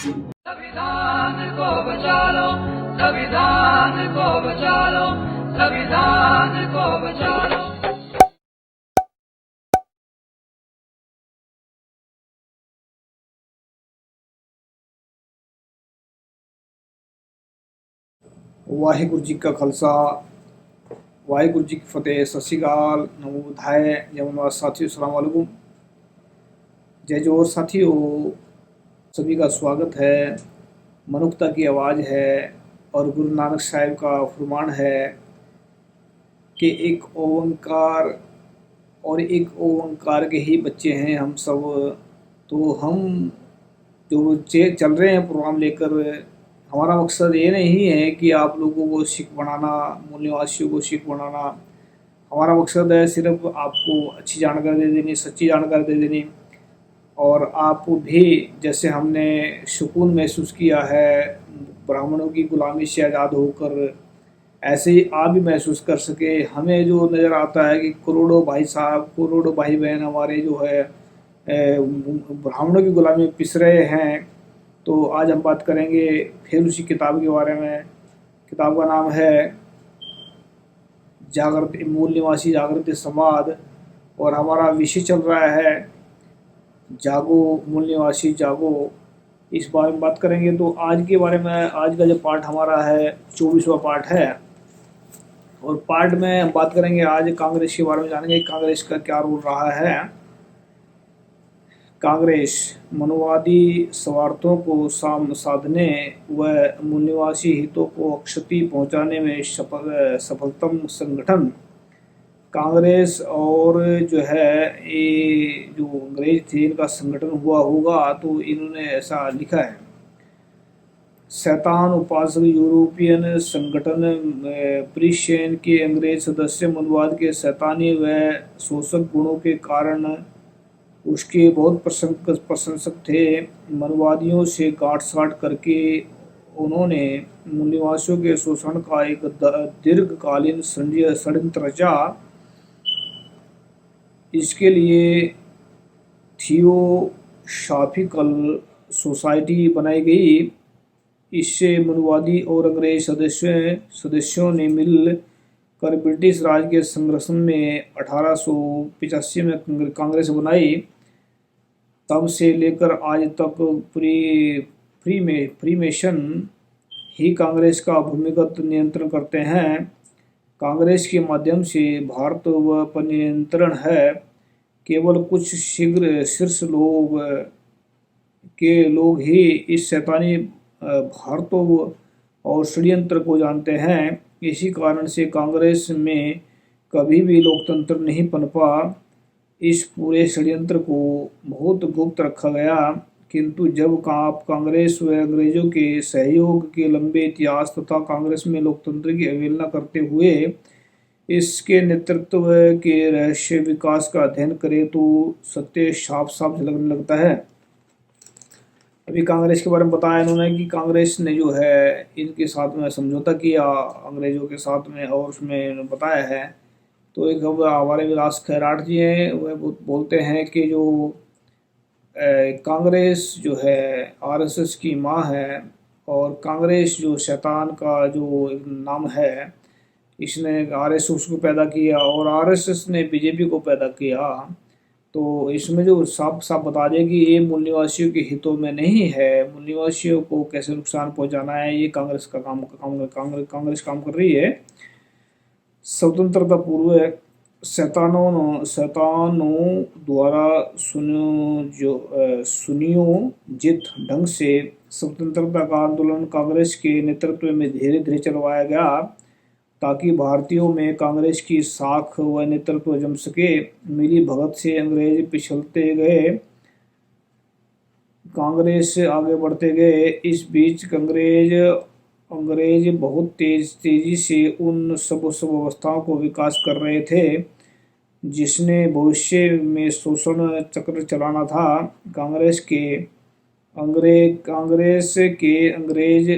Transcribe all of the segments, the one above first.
संविधान को बचा लो, संविधान को बचा लो, संविधान को बचा लो। वाहिगुरु जी का खालसा, वाहिगुरु जी की फतेह। सत श्री अकाल, नमो बुद्धाय, जय मनवास साथियों, अस्सलाम वालेकुम, जय जोर साथियों। सभी का स्वागत है। मनुष्यता की आवाज़ है और गुरु नानक साहिब का फरमान है कि एक ओंकार और एक ओंकार के ही बच्चे हैं हम सब। तो हम जो चल रहे हैं प्रोग्राम लेकर, हमारा मकसद ये नहीं है कि आप लोगों को सिख बनाना, मूल निवासियों को सिख बनाना। हमारा मकसद है सिर्फ आपको अच्छी जानकारी दे देनी, सच्ची जानकारी दे देनी, और आप भी जैसे हमने सुकून महसूस किया है ब्राह्मणों की गुलामी से आज़ाद होकर, ऐसे ही आप भी महसूस कर सके। हमें जो नज़र आता है कि करोड़ों भाई साहब, करोड़ों भाई बहन हमारे जो है ब्राह्मणों की गुलामी में पिस रहे हैं। तो आज हम बात करेंगे फिर उसी किताब के बारे में। किताब का नाम है जागृत मूल निवासी जागृत समाज, और हमारा विषय चल रहा है जागो मूल निवासी जागो। इस बारे में बात करेंगे। तो आज के बारे में, आज का जो पार्ट हमारा है 24वां पार्ट है, और पार्ट में हम बात करेंगे आज कांग्रेस के बारे में, जानेंगे कांग्रेस का क्या रोल रहा है। कांग्रेस मनोवादी स्वार्थों को साधने व मूल्यवासी हितों को क्षति पहुंचाने में सफलतम संगठन। कांग्रेस और जो है ये जो अंग्रेज थे, इनका संगठन हुआ होगा, तो इन्होंने ऐसा लिखा है। शैतान उपासक यूरोपियन संगठन प्रीशेन के अंग्रेज सदस्य मनवाद के शैतानी व शोषक गुणों के कारण उसके बहुत प्रशंसक थे। मनवादियों से गांठ-साठ करके उन्होंने मूल्यवासियों के शोषण का एक दीर्घकालीन षड्यंत्र रचा। इसके लिए थियोसॉफिकल सोसाइटी बनाई गई। इससे मनवादी और अंग्रेज सदस्यों ने मिल कर ब्रिटिश राज के संघर्ष में 1885 में कांग्रेस बनाई। तब से लेकर आज तक फ्रीमेशन ही कांग्रेस का भूमिगत नियंत्रण करते हैं। कांग्रेस के माध्यम से भारत पर नियंत्रण है। केवल कुछ शीर्ष लोग ही इस शैतानी भारतों और षड्यंत्र को जानते हैं। इसी कारण से कांग्रेस में कभी भी लोकतंत्र नहीं पनपा। इस पूरे षड्यंत्र को बहुत गुप्त रखा गया, किंतु जब कांग्रेस व अंग्रेजों के सहयोग के लंबे इतिहास तथा कांग्रेस में लोकतंत्र की अवहेलना करते हुए इसके नेतृत्व के रहस्य विकास का अध्ययन करें तो सत्य साफ साफ झलकने लगता है। अभी कांग्रेस के बारे में बताया इन्होंने कि कांग्रेस ने जो है इनके साथ में समझौता किया अंग्रेजों के साथ में, और उसमें बताया है। तो एक हमारे विलास खैराट जी हैं, वह बोलते हैं कि जो कांग्रेस जो है आरएसएस की माँ है, और कांग्रेस जो शैतान का जो नाम है, इसने आरएसएस को पैदा किया और आरएसएस ने बीजेपी को पैदा किया। तो इसमें जो साफ साफ बता दें कि ये मूल निवासियों के हितों में नहीं है। मूल निवासियों को कैसे नुकसान पहुंचाना है, ये कांग्रेस का कांग्रेस काम कर रही है। स्वतंत्रता पूर्व शैतानों द्वारा सुनियोजित ढंग से स्वतंत्रता का आंदोलन कांग्रेस के नेतृत्व में धीरे धीरे चलवाया गया, ताकि भारतीयों में कांग्रेस की साख व नेतृत्व जम सके। मिली भगत से अंग्रेज पिछलते गए, कांग्रेस आगे बढ़ते गए। इस बीच अंग्रेज बहुत तेजी से उन सब अवस्थाओं को विकास कर रहे थे जिसने भविष्य में शोषण चक्र चलाना था। कांग्रेस के अंग्रेज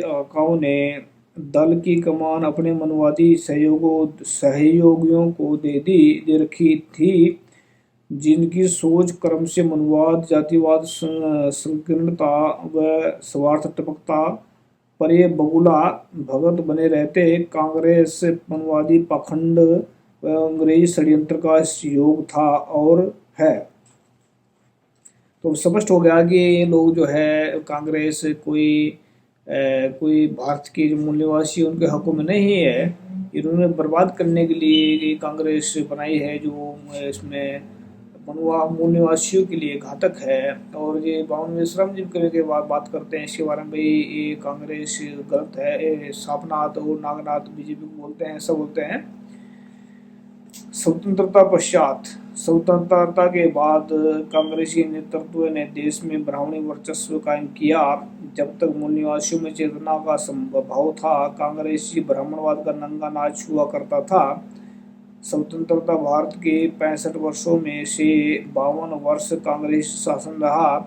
आकाओं ने दल की कमान अपने मनवादी सहयोगियों को दे रखी थी, जिनकी सोच कर्म से मनुवाद, जातिवाद, संकीर्णता व स्वार्थ टपकता परे बगुला भगत बने रहते, कांग्रेस मनुवादी पाखंड व अंग्रेजी षड्यंत्र का योग था और है। तो स्पष्ट हो गया कि ये लोग जो है कांग्रेस कोई भारत के जो मूल्यवासी उनके हकों में नहीं है, इन्होंने बर्बाद करने के लिए ये कांग्रेस बनाई है जो इसमें मूल्यवासियों के लिए घातक है। और ये बावन विश्राम जी के बात करते हैं इसके बारे में, भाई ये कांग्रेस गलत है, ये सापनाथ और नागनाथ बीजेपी को बोलते हैं, ऐसा बोलते हैं। स्वतंत्रता पश्चात, स्वतंत्रता के बाद कांग्रेसी नेतृत्व ने देश में ब्राह्मणी वर्चस्व कायम किया। जब तक मूल निवासियों में चेतना का संभाव था, कांग्रेसी ब्राह्मणवाद का नंगा नाच हुआ करता था। स्वतंत्रता भारत के 65 वर्षों में से 52 वर्ष कांग्रेस शासन रहा।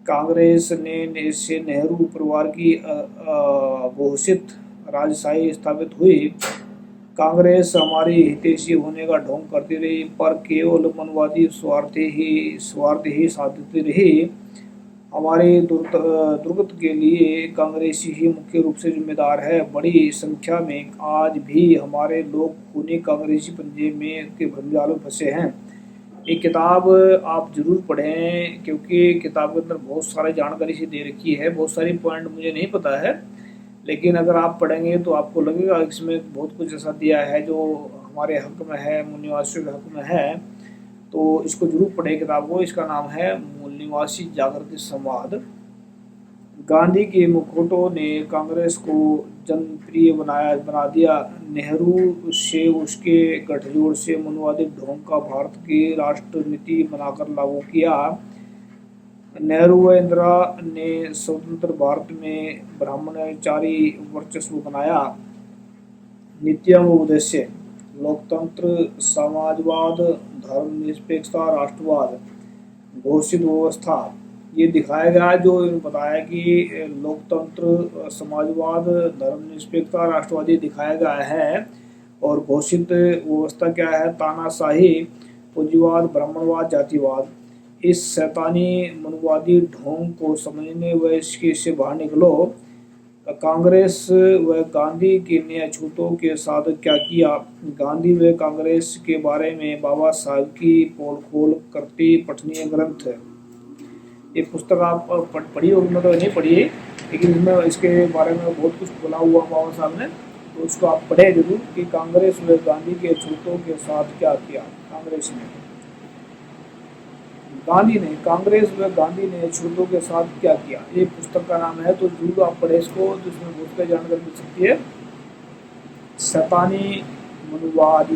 कांग्रेस ने से नेहरू परिवार की घोषित राजशाही स्थापित हुई। कांग्रेस हमारी हितैषी होने का ढोंग करती रही, पर केवल मनवादी स्वार्थ ही साधती रही। हमारे दुर्गत के लिए कांग्रेसी ही मुख्य रूप से जिम्मेदार है। बड़ी संख्या में आज भी हमारे लोग खूनी कांग्रेसी पंजे में के भ्रमजाल में फंसे हैं। ये किताब आप जरूर पढ़ें, क्योंकि किताब के अंदर बहुत सारी जानकारी सी दे रखी है। बहुत सारी पॉइंट मुझे नहीं पता है, लेकिन अगर आप पढ़ेंगे तो आपको लगेगा इसमें बहुत कुछ ऐसा दिया है जो हमारे हक में है, मूल निवासियों के हक में है। तो इसको जरूर पढ़ें किताब को। इसका नाम है मूल निवासी जागृति संवाद। गांधी के मुखौटों ने कांग्रेस को जनप्रिय बना दिया। नेहरू से उसके गठजोड़ से मनवादी ढोंग का भारत की राष्ट्र नीति बनाकर लागू किया। नेहरू व इंदिरा ने स्वतंत्र भारत में ब्राह्मणचारी वर्चस्व बनाया। नीतियां व उद्देश्य: लोकतंत्र, समाजवाद, धर्मनिरपेक्षता, राष्ट्रवाद, घोषित व्यवस्था। ये दिखाया गया जो बताया कि लोकतंत्र, समाजवाद, धर्मनिरपेक्षता, राष्ट्रवादी दिखाया गया है। और घोषित व्यवस्था क्या है? तानाशाही, पूंजीवाद, ब्राह्मणवाद, जातिवाद। इस शैतानी मनवादी ढोंग को समझने व इससे बाहर निकलो। कांग्रेस व गांधी के ने अछूतों के साथ क्या किया? गांधी व कांग्रेस के बारे में बाबा साहब की पोल खोल करती पठनीय ग्रंथ है। ये पुस्तक आप पढ़ी होगी, मैं तो नहीं पढ़ी है, लेकिन इसमें इसके बारे में बहुत कुछ बोला हुआ बाबा साहब ने, तो उसको आप पढ़े जरूर कि कांग्रेस व गांधी के अछूतों के साथ क्या किया कांग्रेस ने। कांग्रेस व गांधी ने अछूतों के साथ क्या किया, ये पुस्तक का नाम है। तो जरूर आप पढ़े इसको, तो इसमें बहुत जानकारी मिल सकती है। शैतानी मनुवाद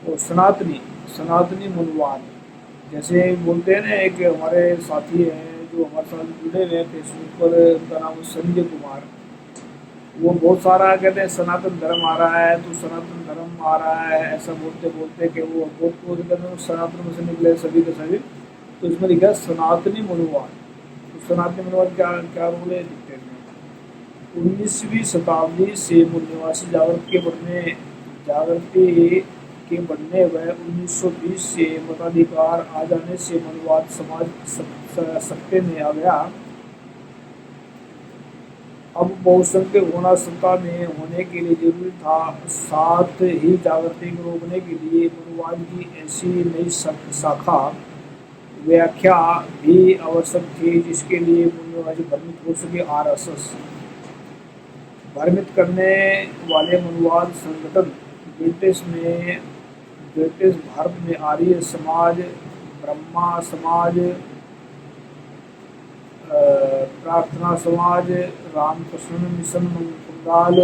और सनातनी मनुवाद। जैसे बोलते हैं ना, एक हमारे साथी हैं जो हमारे साथ जुड़े हुए हैं फेसबुक पर, उनका नाम संजय कुमार। वो बहुत सारा कहते हैं सनातन धर्म आ रहा है, तो सनातन धर्म आ रहा है ऐसा बोलते बोलते कि वो बहुत सनातन में से निकले सभी के सभी। तो इसमें लिखा सनातनी मनुवाद। तो सनातनी मनुवाद क्या क्या रोल है दिखते हैं। 19वीं शताब्दी से मूल निवासी जागृति के बढ़ने व 1920 से मताधिकार आ जाने से मनुवाद समाज सत्ते में आ गया। अब बहुसंख्यक होना सत्ता में होने के लिए जरूरी था। साथ ही जागृति को रोकने के लिए मनुवाद की ऐसी नई शाखा व्याख्या भी आवश्यक थी जिसके लिए मनुवादी भ्रमित हो सके। आरएसएस भ्रमित करने वाले मनुवाद संगठन ब्रिटिश भारत में आर्य समाज, ब्रह्मा समाज, प्रार्थना समाज, रामकृष्ण मिशन बंगाल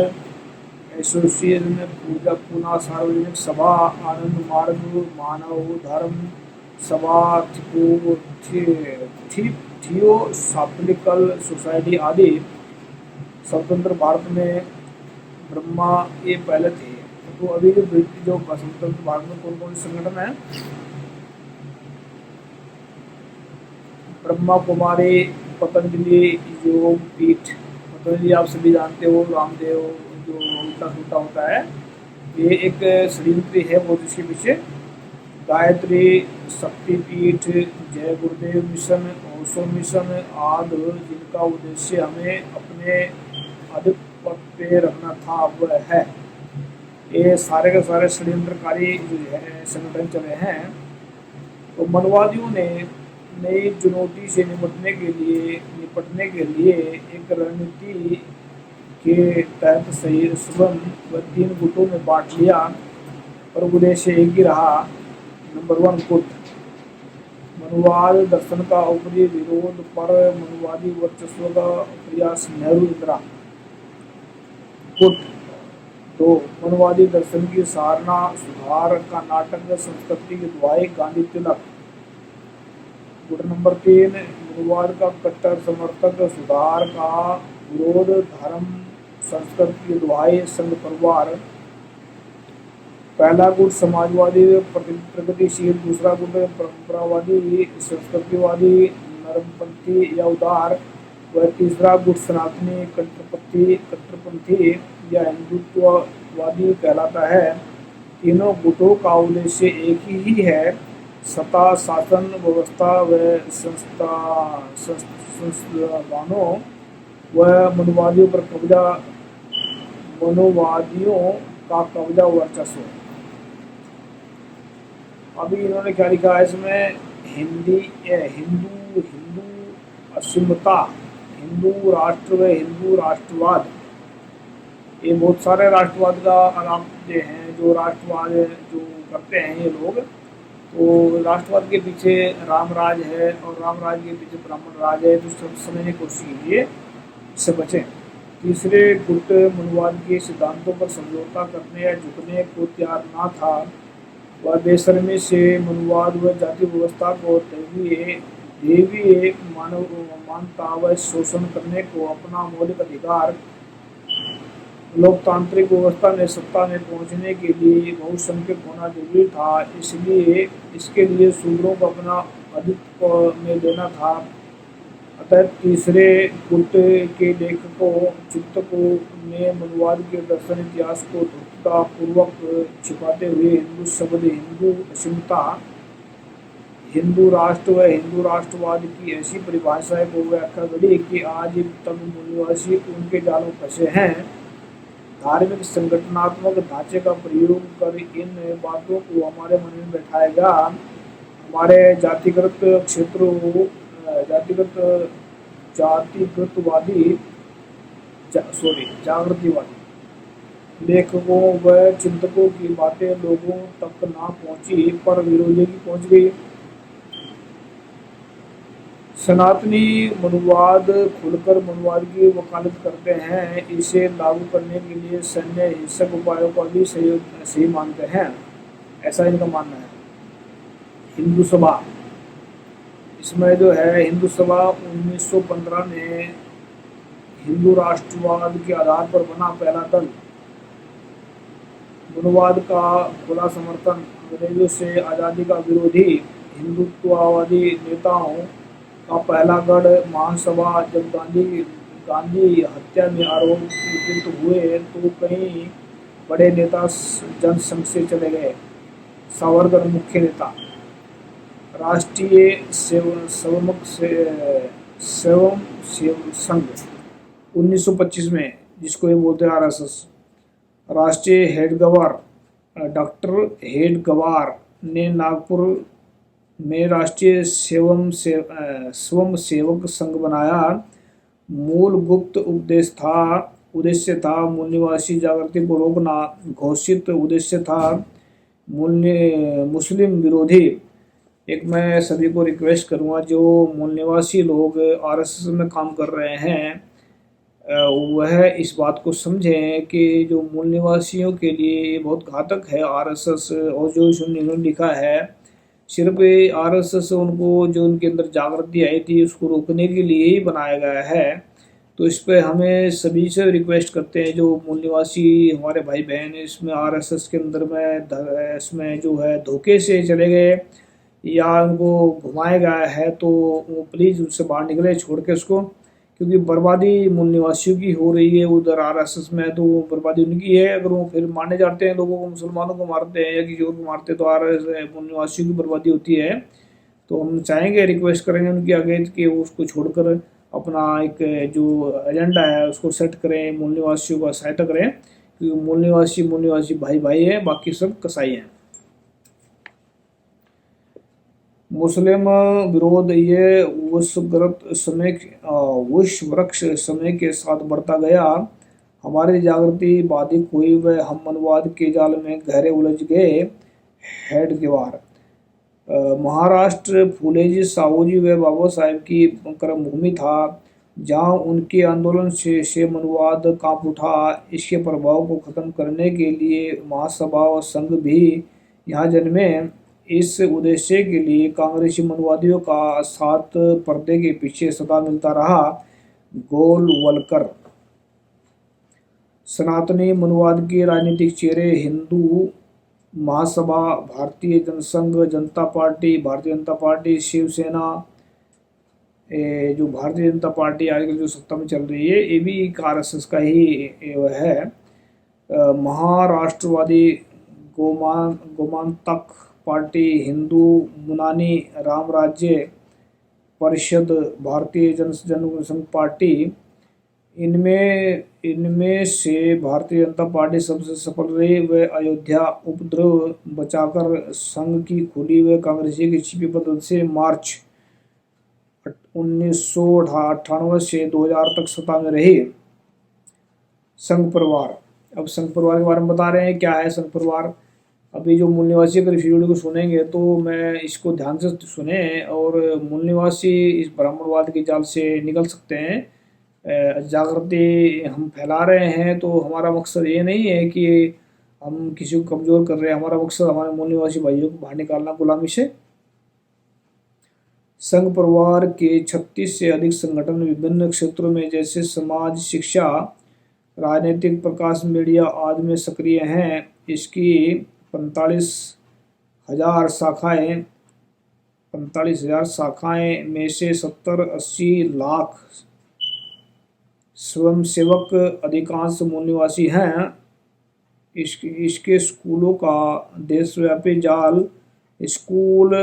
एसोसिएशन, पूजा पूना सार्वजनिक सभा, आनंद मार्ग, मानव धर्म सभा, थियोसॉफिकल सोसाइटी आदि स्वतंत्र भारत में ब्रह्मा ये पहले थे। तो अभी जो स्वतंत्र भारत में कौन कौन से संगठन है? ब्रह्मा कुमारी, पतंजलि योग पीठ। पतंजलि आप सभी जानते हो, रामदेव जो उल्टा सुल्टा होता है, ये एक षड्यंत्र है बहुत इसके पीछे। गायत्री शक्तिपीठ, जय गुरुदेव मिशन, ओशो मिशन आदि जिनका उद्देश्य हमें अपने अधिक पद पे रखना था वह है। ये सारे के सारे षड्यंत्रकारी जो है संगठन चले हैं। तो मनवादियों ने नई चुनौती से निपटने के लिए एक रणनीति के तहत सही सुबह व 3 गुटों में बांट लिया, पर उद्देश्य एक ही रहा। नंबर 1 गुट, मनुवाद दर्शन का ऊपरी विरोध पर मनुवादी वर्चस्व का प्रयास नेहरू इंदिरा। गुट 2, मनुवादी दर्शन की सराहना, सुधार का नाटक, संस्कृति की दुहाई, गांधी तिलक। गुट नंबर 3, मनुवाद का कट्टर समर्थक, सुधार का विरोध, धर्म संस्कृति की दुहाई, संघ परिवार। पहला गुट समाजवादी प्रगतिशील, दूसरा गुट परंपरावादी संस्कृतिवादी नरमपंथी या उदार, वह तीसरा गुट सनातनी कट्टरपंथी या हिंदुत्ववादी कहलाता है। तीनों गुटों का उद्देश्य एक ही है, सत्ता, शासन व्यवस्था व संस्थानों व मनोवादियों का कब्जा वर्चस्व। अभी इन्होंने क्या लिखा है इसमें, हिंदू असीमता, हिंदू राष्ट्र व हिंदू राष्ट्रवाद। ये बहुत सारे राष्ट्रवाद का आलाप जो हैं, जो राष्ट्रवाद जो करते हैं ये लोग, तो राष्ट्रवाद के पीछे रामराज है और रामराज के पीछे ब्राह्मण राज है, तो सब समझने की कोशिश कीजिए, इससे बचें। तीसरे गुट मनुवाद के सिद्धांतों पर समझौता करने या झुकने को तैयार न था, वह बेशर्मी से मनुवाद व जाति व्यवस्था को दैवीय मानवता व शोषण करने को अपना मौलिक अधिकार, लोकतांत्रिक व्यवस्था में सत्ता में पहुंचने के लिए बहुसंख्यक होना जरूरी था, इसलिए इसके लिए शूद्रों को अपना अधिक में देना था। अतः तीसरे गुट के लेखकों चिंतकों ने मनुवाद के दर्शन इतिहास को धूर्तता पूर्वक छिपाते हुए हिंदू शब्द, हिंदू असीमता, हिंदू राष्ट्र व हिंदू राष्ट्रवाद की ऐसी परिभाषाएं को व्याख्या करी कि आज तक मूलवासी उनके जालों फंसे हैं। धार्मिक संगठनात्मक ढांचे का प्रयोग कर इन बातों को हमारे मन में बैठाएगा, हमारे जागृतिवादी लेखकों व चिंतकों की बातें लोगों तक ना पहुंची, पर विरोधी की पहुंच गई। सनातनी मनुवाद खुलकर मनुवाद की वकालत करते हैं, इसे लागू करने के लिए सैन्य हिंसक उपायों का भी सही मानते हैं, ऐसा इनका मानना है। हिंदू सभा, इसमें जो है हिंदू सभा 1915 में हिंदू राष्ट्रवाद के आधार पर बना पहला दल। मनुवाद का खुला समर्थन, अंग्रेजों से आज़ादी का विरोधी हिंदुत्ववादी नेताओं का पहला गढ़ महासभा। जब गांधी हत्या में आरोपित हुए तो कई बड़े नेता जनसंघ से चले गए। सावरकर मुख्य नेता। राष्ट्रीय सेवक संघ 1925 में, जिसको ये बोलते हैं RSS। राष्ट्रीय हेडगवार डॉक्टर हेडगवार ने नागपुर में राष्ट्रीय स्वयंसेवक संघ बनाया। मूल गुप्त उद्देश्य था मूल निवासी जागृति को रोकना। घोषित उद्देश्य था मुस्लिम विरोधी। एक मैं सभी को रिक्वेस्ट करूंगा, जो मूल निवासी लोग RSS में काम कर रहे हैं वह इस बात को समझें कि जो मूल निवासियों के लिए बहुत घातक है RSS, और जो इन्होंने लिखा है सिर्फ RSS उनको जो उनके अंदर जागृति आई थी उसको रोकने के लिए ही बनाया गया है। तो इस पर हमें सभी से रिक्वेस्ट करते हैं, जो मूल निवासी हमारे भाई बहन इसमें RSS के अंदर में इसमें जो है धोखे से चले गए या उनको घुमाया गया है, तो वो प्लीज़ उससे बाहर निकले, छोड़ के उसको, क्योंकि बर्बादी मूल निवासियों की हो रही है उधर आरएसएस में, तो बर्बादी उनकी है। अगर वो फिर मारने जाते हैं लोगों को, मुसलमानों को मारते हैं या किसी और को मारते हैं, तो आरएसएस मूल निवासियों की बर्बादी होती है। तो हम चाहेंगे, रिक्वेस्ट करेंगे उनके आगे कि वो उसको छोड़कर अपना एक जो एजेंडा है उसको सेट करें, मूल निवासियों का सहायता करें, क्योंकि मूल निवासी भाई भाई है, बाकी सब कसाई हैं। मुस्लिम विरोध ये वृक्ष समय के साथ बढ़ता गया। हमारी जागृति बाधिक हुई व हम मनवाद के जाल में गहरे उलझ गए। हेडगेवार। महाराष्ट्र फूलेजी साहूजी व बाबा साहेब की कर्मभूमि था, जहां उनके आंदोलन से मनवाद कांप उठा। इसके प्रभाव को खत्म करने के लिए महासभा और संघ भी यहाँ जन्मे। इस उद्देश्य के लिए कांग्रेसी मनवादियों का साथ पर्दे के पीछे सदा मिलता रहा। गोलवलकर। सनातनी मनवाद के राजनीतिक चेहरे हिंदू महासभा, भारतीय जनसंघ, जनता पार्टी, भारतीय जनता पार्टी, शिवसेना, जो भारतीय जनता पार्टी आजकल जो सत्ता में चल रही है, ये भी आरएसएस का ही है। महाराष्ट्रवादी गोमांतक पार्टी, हिंदू मुनानी राम राज्य परिषद, भारतीय जनसंघ पार्टी, इनमें से भारतीय जनता पार्टी सबसे सफल रही। व अयोध्या उपद्रव बचाकर संघ की खुली व कांग्रेसी की छिपी पद्धति से मार्च 1998 से 2000 तक सत्ता में रही। संघ परिवार। अब संघ परिवार के बारे में बता रहे हैं, क्या है संघ परिवार। अभी जो मूल निवासी अगर इस वीडियो को सुनेंगे तो मैं इसको ध्यान से सुने, और मूल निवासी इस ब्राह्मणवाद के जाल से निकल सकते हैं। जागृति हम फैला रहे हैं, तो हमारा मकसद ये नहीं है कि हम किसी को कमज़ोर कर रहे हैं। हमारा मकसद हमारे मूल निवासी भाइयों को बाहर निकालना गुलामी से। संघ परिवार के 36 से अधिक संगठन विभिन्न क्षेत्रों में जैसे समाज, शिक्षा, राजनीतिक, प्रकाश, मीडिया आदि में सक्रिय हैं। इसकी 45,000 शाखाएं में से 70-80 लाख स्वयंसेवक अधिकांश मूल निवासी हैं। इसके स्कूलों का देशव्यापी जाल, स्कूल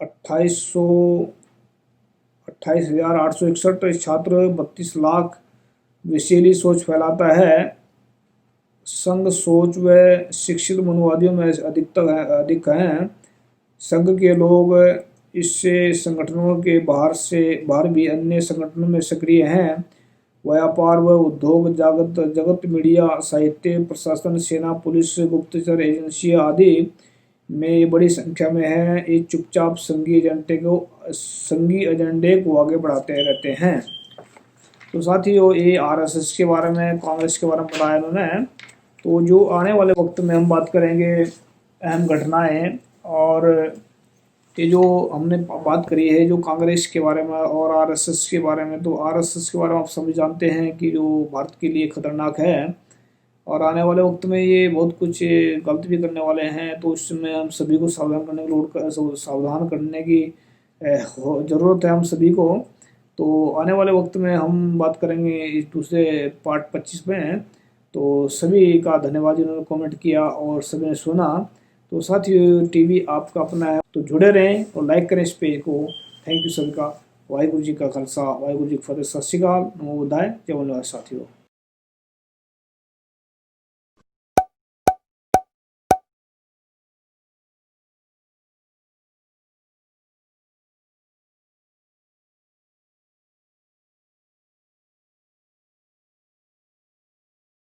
28,861 छात्र, 32 लाख विषैली सोच फैलाता है। संघ सोच व शिक्षित मनवादियों में अधिक हैं। संघ के लोग इससे संगठनों के बाहर भी अन्य संगठनों में सक्रिय हैं। व्यापार व उद्योग जगत, मीडिया, साहित्य, प्रशासन, सेना, पुलिस, गुप्तचर एजेंसियां आदि में बड़ी संख्या में है। ये चुपचाप संघीय एजेंडे को आगे बढ़ाते रहते हैं। तो साथियों, ये आरएसएस के बारे में, कांग्रेस के बारे में बताया इन्होंने। तो जो आने वाले वक्त में हम बात करेंगे अहम घटनाएं, और ये जो हमने बात करी है जो कांग्रेस के बारे में और आरएसएस के बारे में, तो आरएसएस के बारे में आप सभी जानते हैं कि जो भारत के लिए खतरनाक है, और आने वाले वक्त में ये बहुत कुछ गलत भी करने वाले हैं। तो इसमें हम सभी को सावधान करने की ज़रूरत है हम सभी को। तो आने वाले वक्त में हम बात करेंगे इस दूसरे पार्ट 25 में। तो सभी का धन्यवाद जिन्होंने कमेंट किया और सभी ने सुना। तो साथियों, टीवी आपका अपना है, तो जुड़े रहें और लाइक करें इस पेज को। थैंक यू सभी का। वाहिगुरु जी का खालसा, वाहिगुरु जी की फतेह। सत श्री अकाल, नमो बुद्धाय, जय बोलो साथियों।